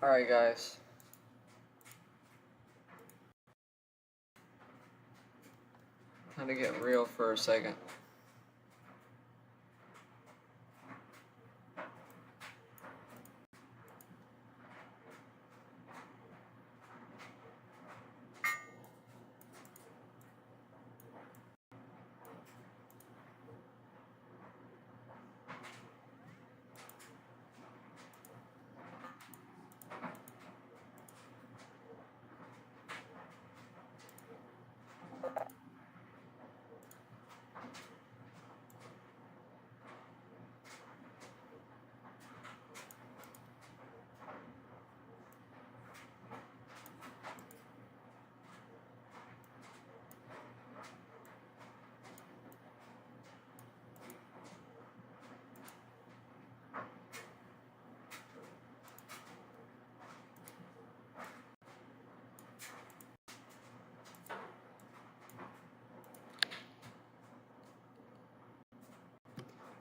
Alright guys, time to get real for a second.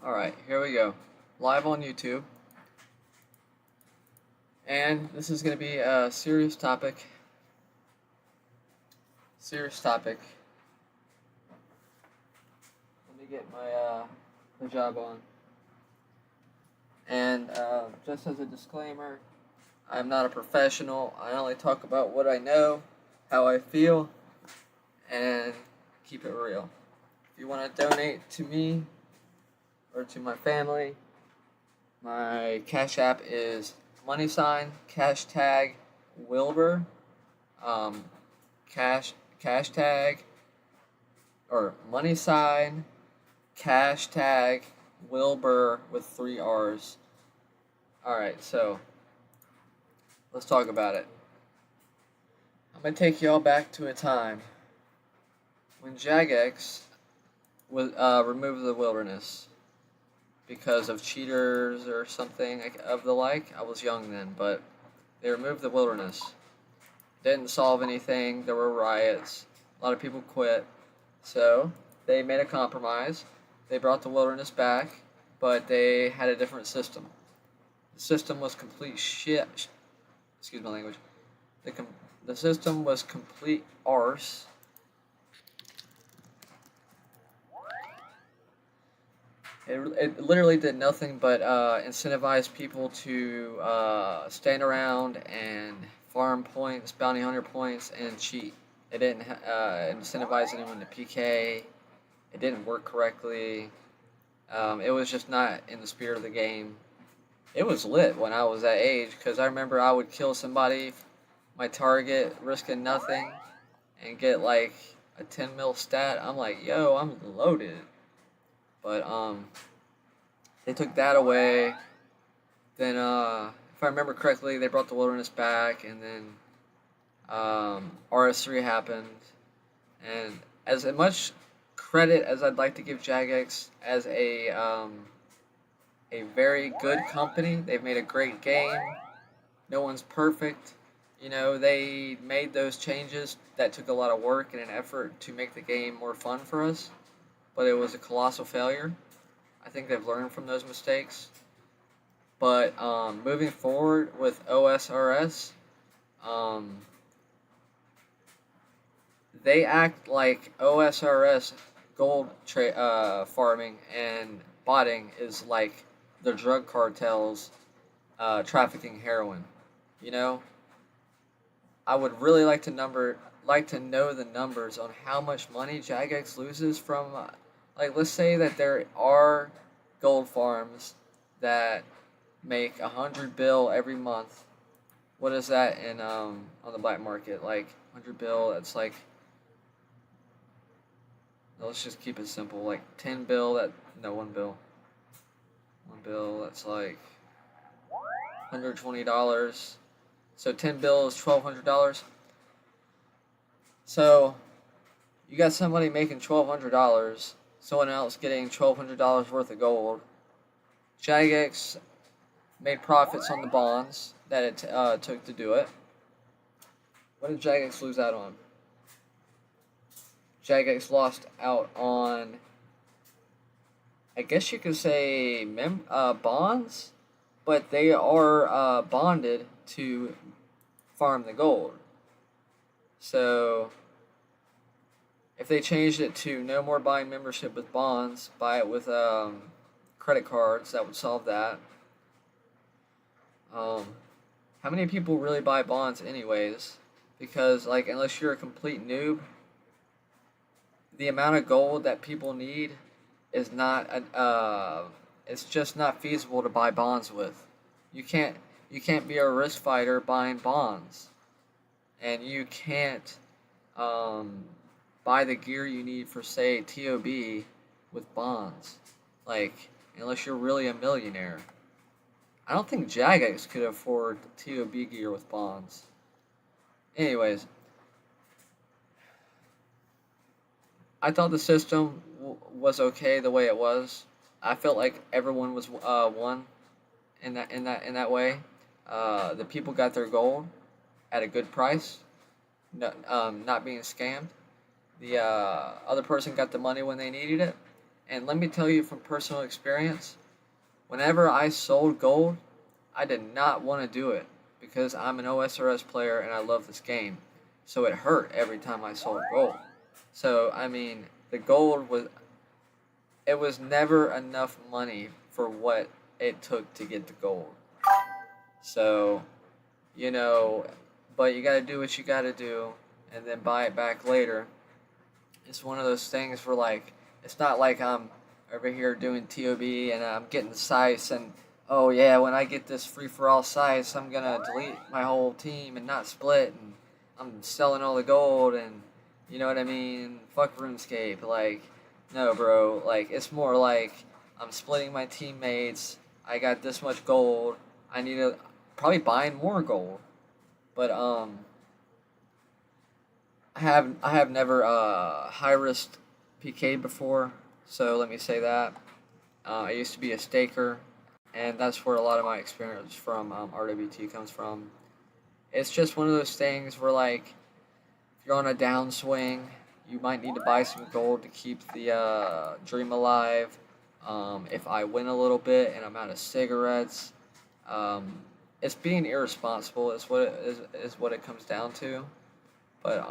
Alright, here we go. Live on YouTube. And this is going to be a serious topic. Let me get my hijab on. And just as a disclaimer, I'm not a professional. I only talk about what I know, how I feel, and keep it real. If you want to donate to me or to my family, my Cash App is #cashtagwillbrr. Cashtag or #WillBurr with 3 R's. Alright, so let's talk about it. I'm going to take y'all back to a time when Jagex was removed the wilderness because of cheaters or something of the like. I was young then, but they removed the wilderness. Didn't solve anything. There were riots. A lot of people quit. So they made a compromise. They brought the wilderness back, but they had a different system. The system was complete shit. Excuse my language. The system was complete arse. It literally did nothing but incentivize people to stand around and farm points, bounty hunter points, and cheat. It didn't incentivize anyone to PK. It didn't work correctly. It was just not in the spirit of the game. It was lit when I was that age, because I remember I would kill somebody, my target, risking nothing, and get like a 10 mil stat. I'm like, yo, I'm loaded. But they took that away. Then if I remember correctly, they brought the wilderness back, and then RS3 happened. And as much credit as I'd like to give Jagex as a very good company, they've made a great game. No one's perfect. You know, they made those changes that took a lot of work and an effort to make the game more fun for us, but it was a colossal failure. I think they've learned from those mistakes. But moving forward with OSRS, they act like OSRS gold farming and botting is like the drug cartels trafficking heroin. You know, I would really like to know the numbers on how much money Jagex loses from. Like, let's say that there are gold farms that make 100 bill every month. What is that in on the black market? Like 100 bill, that's like, let's just keep it simple. Like 10 bill, one bill. 1 bill, that's like $120. So 10 bill is $1,200. So you got somebody making $1,200, someone else getting $1,200 worth of gold. Jagex made profits on the bonds that it took to do it. What did Jagex lose out on? Jagex lost out on, I guess you could say, bonds, but they are bonded to farm the gold. So if they changed it to no more buying membership with bonds, buy it with credit cards, that would solve that. How many people really buy bonds anyways? Because, like, unless you're a complete noob, the amount of gold that people need is not it's just not feasible to buy bonds with. You can't be a risk fighter buying bonds, and you can't buy the gear you need for, say, TOB with bonds. Like, unless you're really a millionaire. I don't think Jagex could afford TOB gear with bonds. Anyways, I thought the system was okay the way it was. I felt like everyone was won in that way. The people got their gold at a good price, not being scammed. The other person got the money when they needed it. And let me tell you from personal experience, whenever I sold gold, I did not want to do it because I'm an OSRS player and I love this game. So it hurt every time I sold gold. So, I mean, the gold was never enough money for what it took to get the gold. So, but you got to do what you got to do and then buy it back later. It's one of those things where, like, it's not like I'm over here doing TOB and I'm getting the size and, oh yeah, when I get this free-for-all size, I'm going to delete my whole team and not split, and I'm selling all the gold, and you know what I mean? Fuck RuneScape. Like, no, bro. Like, it's more like I'm splitting my teammates. I got this much gold. I need to probably buying more gold. But I have never high risk PK'd before, so let me say that. I used to be a staker, and that's where a lot of my experience from RWT comes from. It's just one of those things where, like, if you're on a downswing, you might need to buy some gold to keep the dream alive. If I win a little bit and I'm out of cigarettes, it's being irresponsible is what it comes down to. But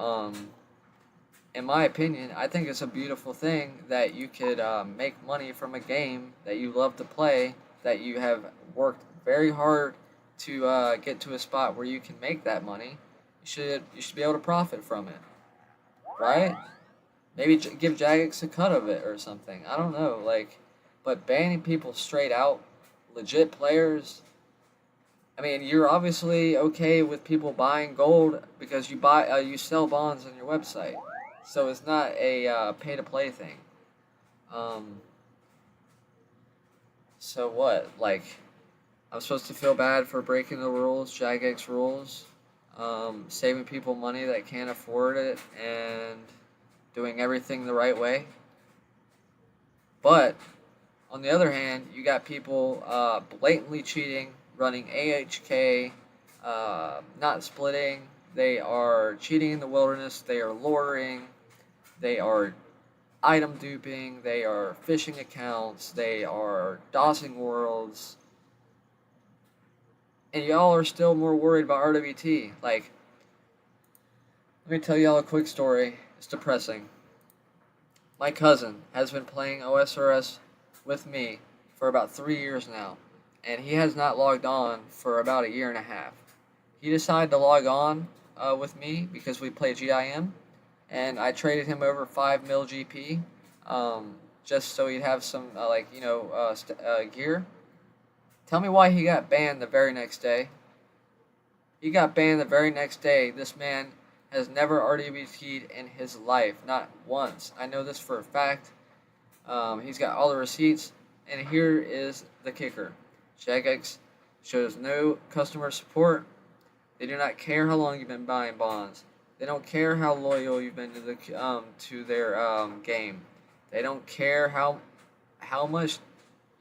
in my opinion, I think it's a beautiful thing that you could make money from a game that you love to play, that you have worked very hard to get to a spot where you can make that money. You should be able to profit from it, right? Maybe give Jagex a cut of it or something. I don't know, like, but banning people straight out, legit players. I mean, you're obviously okay with people buying gold because you sell bonds on your website, so it's not a pay to play thing. So what? Like, I'm supposed to feel bad for breaking the rules, Jagex rules, saving people money that can't afford it, and doing everything the right way. But on the other hand, you got people blatantly cheating, running AHK, not splitting. They are cheating in the wilderness. They are luring. They are item duping. They are phishing accounts. They are DOSing worlds. And y'all are still more worried about RWT. Like, let me tell y'all a quick story. It's depressing. My cousin has been playing OSRS with me for about 3 years now, and he has not logged on for about a year and a half. He decided to log on with me because we play GIM, and I traded him over 5 mil GP just so he'd have some gear. Tell me why he got banned the very next day. He got banned the very next day. This man has never RWT'd in his life, not once. I know this for a fact. He's got all the receipts, and here is the kicker. Jagex shows no customer support. They do not care how long you've been buying bonds. They don't care how loyal you've been to their game. They don't care how much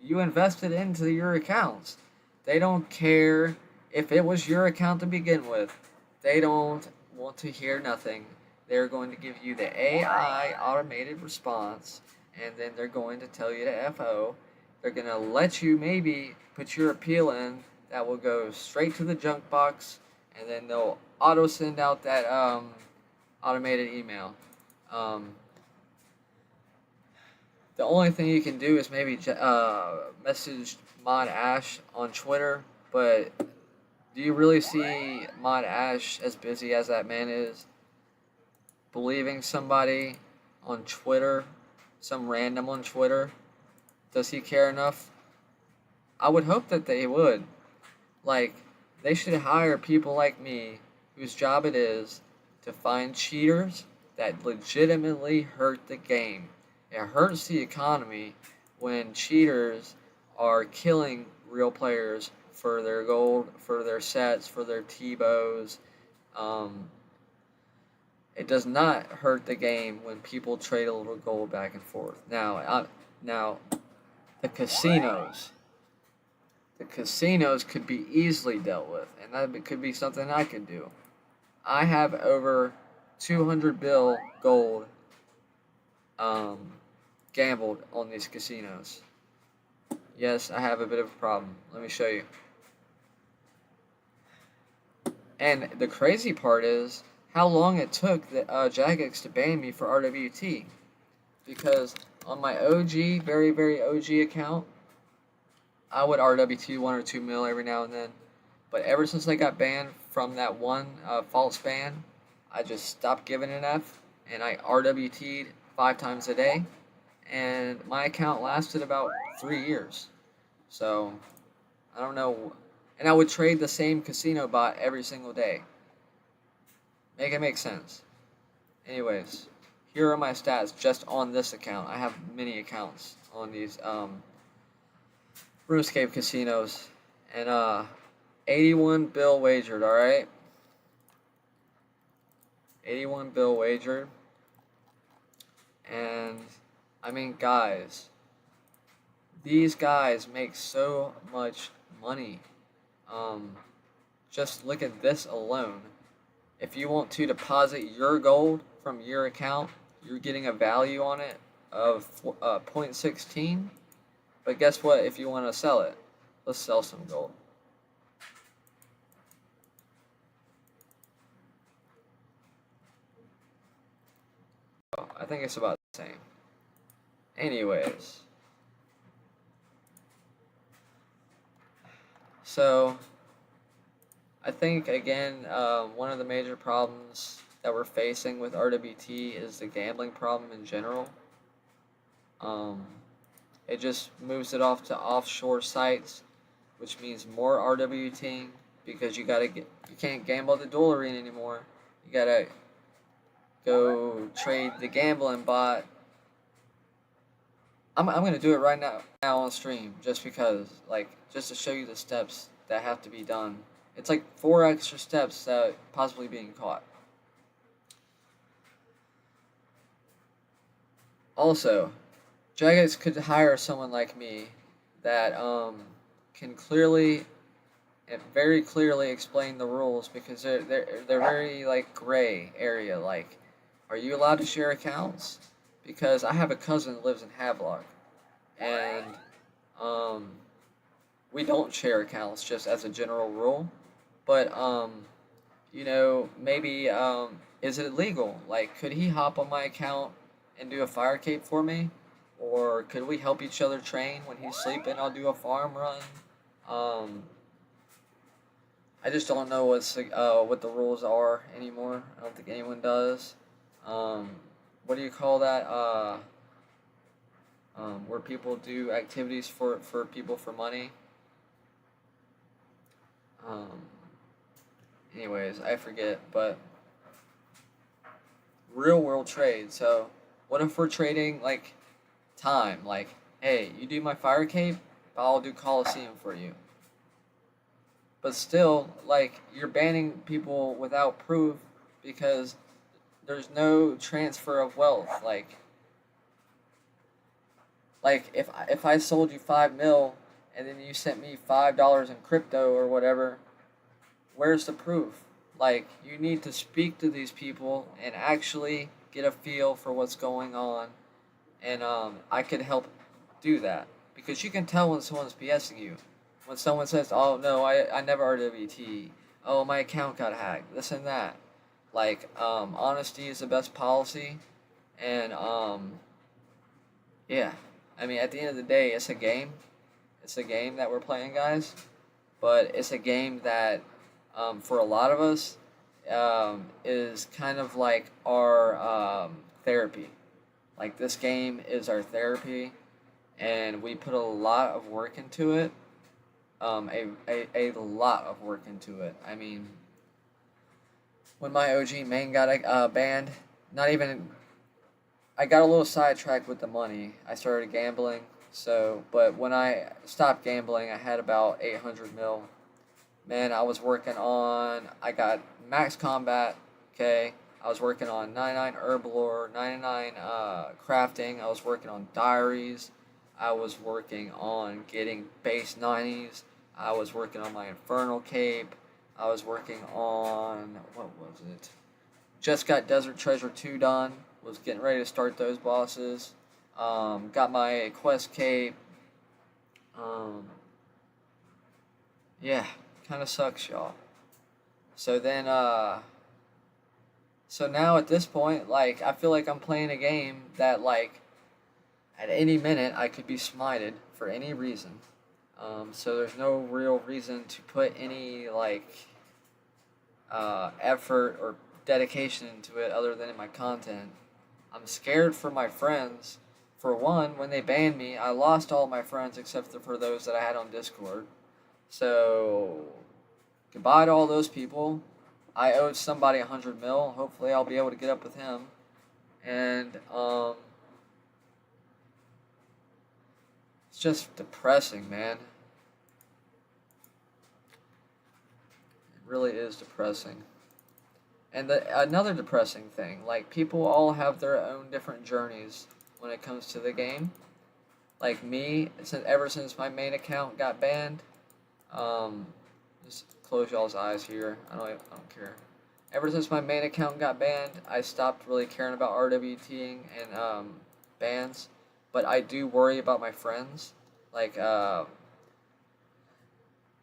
you invested into your accounts. They don't care if it was your account to begin with. They don't want to hear nothing. They're going to give you the AI automated response, and then they're going to tell you to FO. They're going to let you maybe put your appeal in, that will go straight to the junk box, and then they'll auto send out that automated email. Um, the only thing you can do is maybe message Mod Ash on Twitter, but do you really see Mod Ash as busy as that man is? Believing somebody on Twitter, some random on Twitter, does he care enough? I would hope that they would. Like, they should hire people like me, whose job it is to find cheaters that legitimately hurt the game. It hurts the economy when cheaters are killing real players for their gold, for their sets, for their T-bows. Um, it does not hurt the game when people trade a little gold back and forth. Now, the casinos. The casinos could be easily dealt with, and that could be something I could do. I have over 200 bill gold gambled on these casinos. Yes, I have a bit of a problem. Let me show you. And the crazy part is how long it took the Jagex to ban me for RWT. Because on my OG, very, very OG account, I would RWT 1 or 2 mil every now and then. But ever since I got banned from that one false ban, I just stopped giving an F, and I RWT'd 5 times a day, and my account lasted about 3 years. So, I don't know. And I would trade the same casino bot every single day. Make it make sense. Anyways, here are my stats just on this account. I have many accounts on these RuneScape casinos, and 81 bill wagered, alright? 81 bill wagered. And, I mean, guys, these guys make so much money. Just look at this alone. If you want to deposit your gold from your account, you're getting a value on it of 0.16. But guess what? If you want to sell it, let's sell some gold. I think it's about the same. Anyways. So, I think, again, one of the major problems that we're facing with RWT is the gambling problem in general. It just moves it off to offshore sites, which means more RWTing, because you can't gamble at the duel arena anymore. You gotta go trade the gambling bot. I'm gonna do it right now on stream, just because, just to show you the steps that have to be done. It's like 4 extra steps that possibly being caught. Also, Jagex could hire someone like me that can clearly and very clearly explain the rules, because they're very gray area. Like, are you allowed to share accounts? Because I have a cousin that lives in Havelock, and we don't share accounts just as a general rule. But maybe is it illegal? Like, could he hop on my account and do a fire cape for me? Or could we help each other train? When he's sleeping, I'll do a farm run. I just don't know what the rules are anymore. I don't think anyone does. What do you call that? Where people do activities for people for money. Anyways, I forget, but real world trade. So, what if we're trading time? Like, hey, you do my fire cape, I'll do Coliseum for you. But still, you're banning people without proof, because there's no transfer of wealth. If I sold you 5 mil and then you sent me $5 in crypto or whatever, where's the proof? You need to speak to these people and actually get a feel for what's going on, and I could help do that, because you can tell when someone's BSing you. When someone says, "Oh no, I never RWT," "Oh, my account got hacked," this and that. Like, honesty is the best policy, and yeah. I mean, at the end of the day, it's a game. It's a game that we're playing, guys. But it's a game that, for a lot of us, is kind of like our therapy. Like, this game is our therapy, and we put a lot of work into it. A lot of work into it. I mean, when my OG main got banned, not even. I got a little sidetracked with the money. I started gambling. So, but when I stopped gambling, I had about 800 mil. Man, I was working on. I got max combat. Okay, I was working on 99 herblore, 99 crafting. I was working on diaries. I was working on getting base 90s. I was working on my infernal cape. I was working on, what was it? Just got Desert Treasure 2 done. Was getting ready to start those bosses. Got my quest cape. Um, yeah, kind of sucks, y'all. So then, so now at this point, like, I feel like I'm playing a game that, like, at any minute I could be smited for any reason. So there's no real reason to put any, like, effort or dedication into it other than in my content. I'm scared for my friends. For one, when they banned me, I lost all my friends except for those that I had on Discord. So, goodbye to all those people. I owed somebody 100 mil. Hopefully, I'll be able to get up with him. And, it's just depressing, man. It really is depressing. And another depressing thing, like, people all have their own different journeys when it comes to the game. Like me, ever since my main account got banned, just close y'all's eyes here. I don't care. Ever since my main account got banned, I stopped really caring about RWTing and bans. But I do worry about my friends, like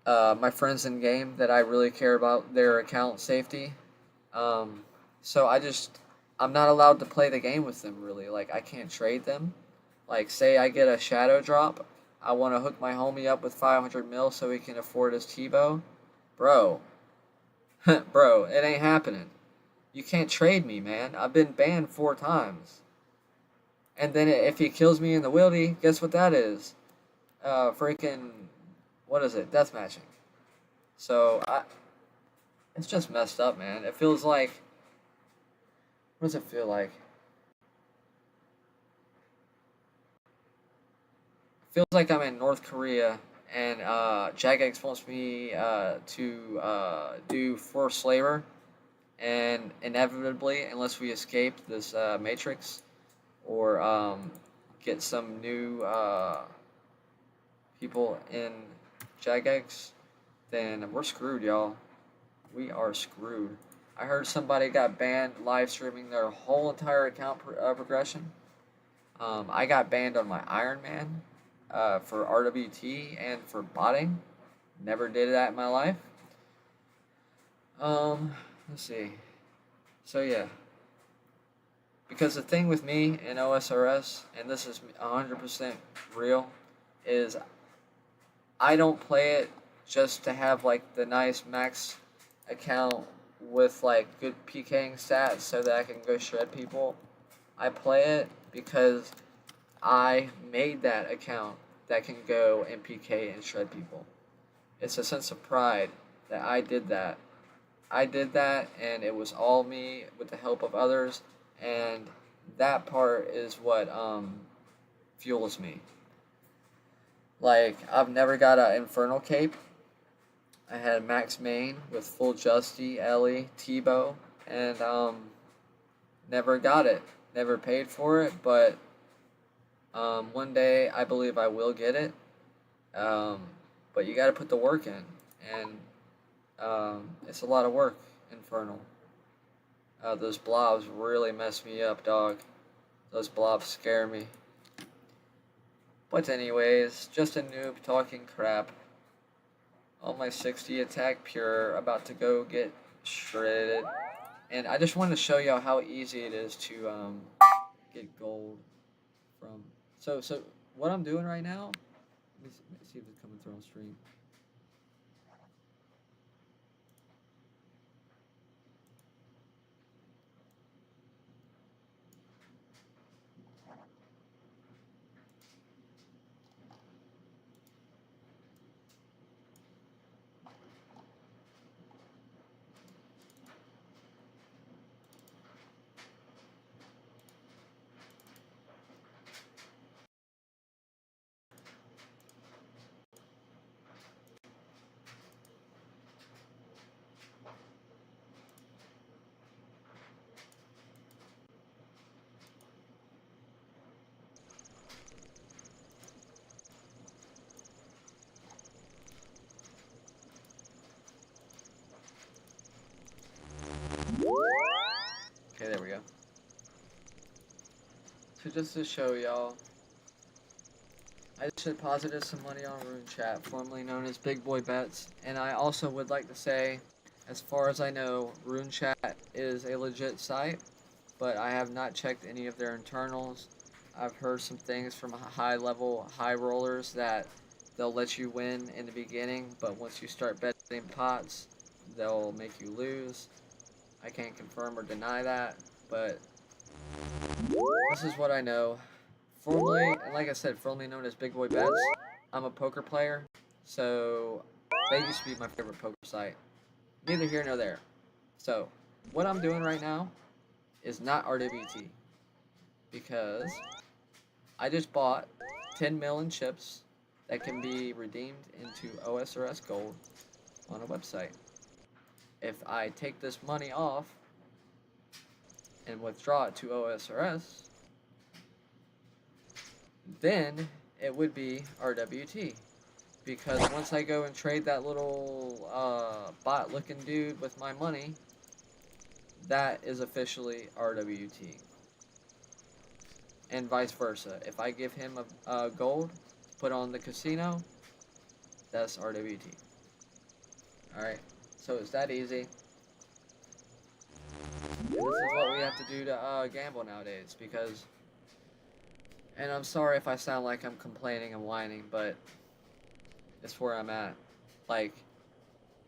my friends in game that I really care about their account safety. So I'm not allowed to play the game with them really. Like, I can't trade them. Like, say I get a shadow drop, I want to hook my homie up with 500 mil so he can afford his T-bow. Bro, bro, it ain't happening. You can't trade me, man. I've been banned 4 times. And then if he kills me in the wildy, guess what that is? Freaking, what is it? Deathmatching. So, it's just messed up, man. It feels like, what does it feel like? It feels like I'm in North Korea and Jagex wants me to do forced labor, and inevitably, unless we escape this matrix or get some new people in Jagex, then we're screwed, y'all. We are screwed. I heard somebody got banned live streaming their whole entire account progression. I got banned on my Iron Man for RWT and for botting. Never did that in my life. Let's see. So yeah. Because the thing with me in OSRS, and this is 100% real, is I don't play it just to have like the nice max account with like good PKing stats so that I can go shred people. I play it because I made that account that can go and PK and shred people. It's a sense of pride that I did that. I did that, and it was all me with the help of others, and that part is what fuels me. Like, I've never got an Infernal Cape. I had Max Main with full Justy, Ellie, T-Bow, and never got it. Never paid for it, but one day I believe I will get it. But you got to put the work in, and it's a lot of work, Infernal. Those blobs really mess me up, dog. Those blobs scare me. But anyways, just a noob talking crap. On my 60 attack pure, about to go get shredded. And I just wanted to show y'all how easy it is to get gold from. So what I'm doing right now, let me see if it's coming through on stream. Okay, there we go. So just to show y'all, I just deposited some money on Rune Chat, formerly known as Big Boy Bets, and I also would like to say, as far as I know, Rune Chat is a legit site, but I have not checked any of their internals. I've heard some things from high-level high rollers that they'll let you win in the beginning, but once you start betting pots, they'll make you lose. I can't confirm or deny that, but this is what I know. Formerly, and like I said, formerly known as Big Boy Bets, I'm a poker player, so they used to be my favorite poker site. Neither here nor there. So, what I'm doing right now is not RWT, because I just bought 10 mil in chips that can be redeemed into OSRS gold on a website. If I take this money off and withdraw it to OSRS, then it would be RWT. Because once I go and trade that little bot looking dude with my money, that is officially RWT. And vice versa. If I give him a gold to put on the casino, that's RWT. Alright, so it's that easy. And this is what we have to do to gamble nowadays, because, and I'm sorry if I sound like I'm complaining and whining, but it's where I'm at. Like,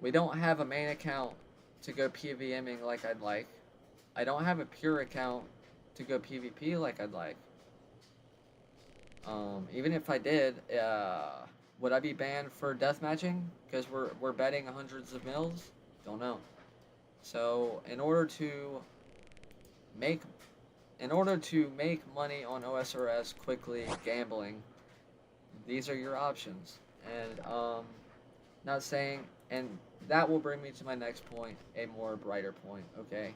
we don't have a main account to go PVMing like I'd like. I don't have a pure account to go PvP like I'd like. Even if I did, would I be banned for deathmatching? Because we're betting hundreds of mils? Don't know. So in order to make money on OSRS quickly gambling, these are your options. And not saying, and that will bring me to my next point, a more brighter point, okay?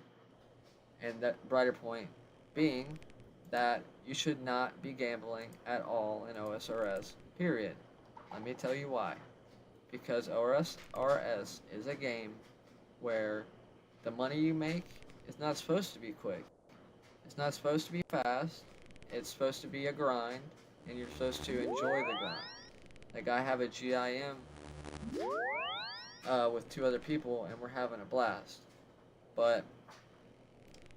And that brighter point being that you should not be gambling at all in OSRS, period. Let me tell you why. Because OSRS is a game where the money you make is not supposed to be quick. It's not supposed to be fast. It's supposed to be a grind, and you're supposed to enjoy the grind. Like, I have a GIM with 2 other people, and we're having a blast. But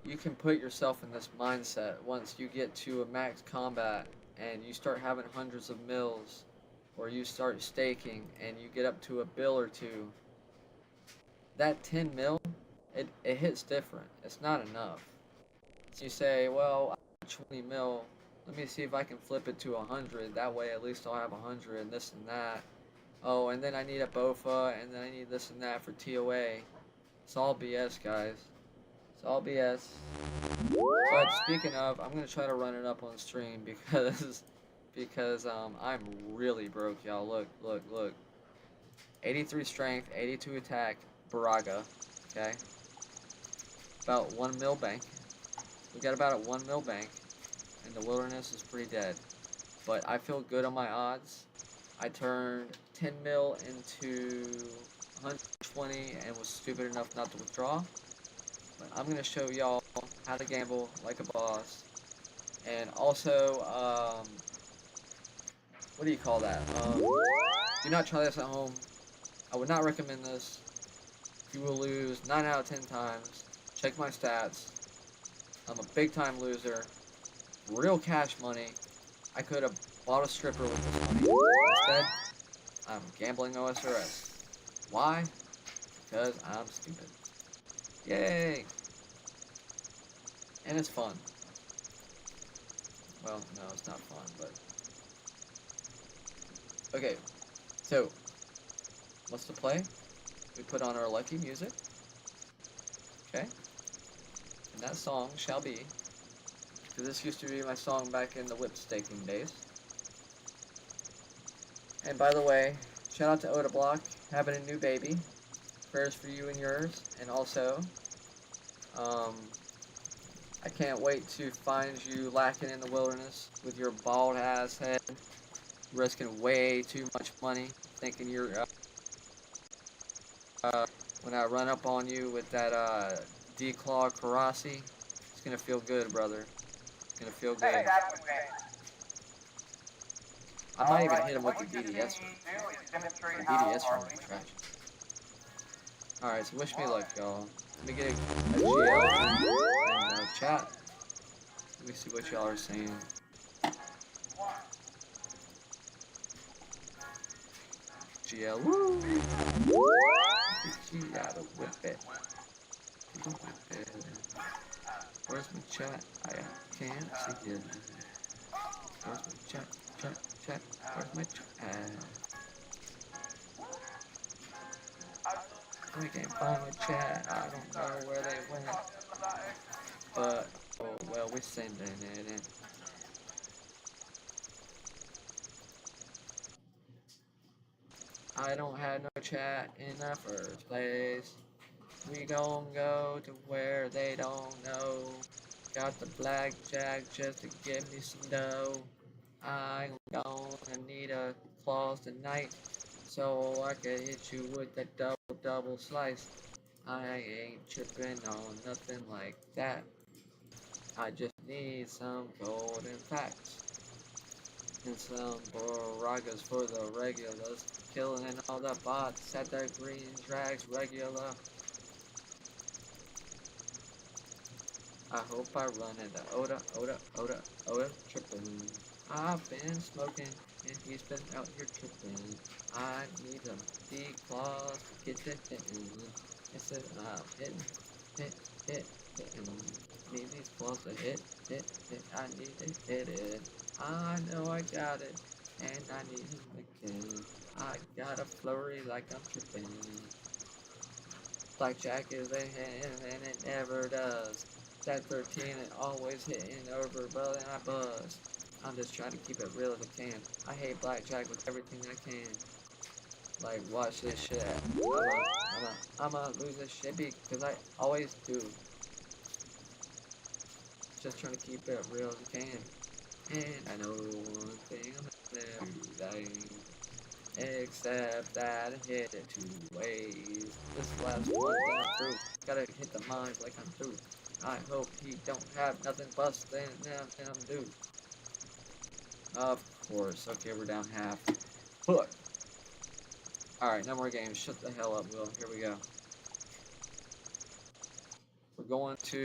you can put yourself in this mindset once you get to a max combat and you start having hundreds of mils, or you start staking and you get up to a bill or two. That 10 mil, it hits different. It's not enough. So you say, well, I have 20 mil. Let me see if I can flip it to 100. That way, at least I'll have 100 and this and that. Oh, and then I need a BOFA, and then I need this and that for TOA. It's all BS, guys. It's all BS. But speaking of, I'm gonna try to run it up on stream because I'm really broke, y'all. Look. 83 strength, 82 attack, Braga. Okay. About 1 mil bank. We got about a 1 mil bank, and the wilderness is pretty dead. But I feel good on my odds. I turned 10 mil into 120 and was stupid enough not to withdraw. But I'm going to show y'all how to gamble like a boss. And also, what do you call that? Do not try this at home. I would not recommend this. You will lose 9 out of 10 times. Check my stats. I'm a big time loser. Real cash money. I could have bought a stripper with this money. Instead, I'm gambling OSRS. Why? Because I'm stupid. Yay! And it's fun. Well, no, it's not fun, but... Okay, so, what's the play? We put on our lucky music. Okay? And that song shall be... Because this used to be my song back in the whip staking days. And by the way, shout out to Oda Block, having a new baby. Prayers for you and yours. And also, I can't wait to find you lacking in the wilderness with your bald ass head, risking way too much money, thinking you're, when I run up on you with that, D-Claw Karasi, it's gonna feel good, brother. It's gonna feel good. I might even hit him with the DDS one. The DDS one is trash. Alright, so wish me luck, y'all. Let me get a GL in chat. Let me see what y'all are saying. GL, woo! She gotta whip it. Where's my chat? I can't see it. Where's my chat? Chat. Where's my chat? I can't find my chat. I don't know where they went. But, oh well, we're sending it in. I don't have no chat in the first place. We gon' go to where they don't know. Got the blackjack just to give me some dough. I'm gonna need a claws tonight, so I can hit you with that double slice. I ain't tripping on nothing like that. I just need some golden facts. And some Boragas for the regulars. Killing all the bots at the green tracks regular. I hope I run into Oda tripping. I've been smoking and he's been out here tripping. I need some D-claws to get it hitting. Instead of hitting. Need these claws to hit. I need to hit it. I know I got it, and I need him again. I got a flurry like I'm tripping. Blackjack is a hand, and it never does. That 13 is always hitting over, but then I buzz. I'm just trying to keep it real as I can. I hate blackjack with everything I can. Like, watch this shit. I'ma lose this shit because I always do. Just trying to keep it real as I can. And I know one thing I'm never dying. Except that I hit it 2 ways. This last one, then I'm through. Gotta hit the mines like I'm through. I hope he don't have nothing busting now, then I'm due. Of course. Okay, we're down half. Look. Alright, no more games. Shut the hell up, Will. Here we go. We're going to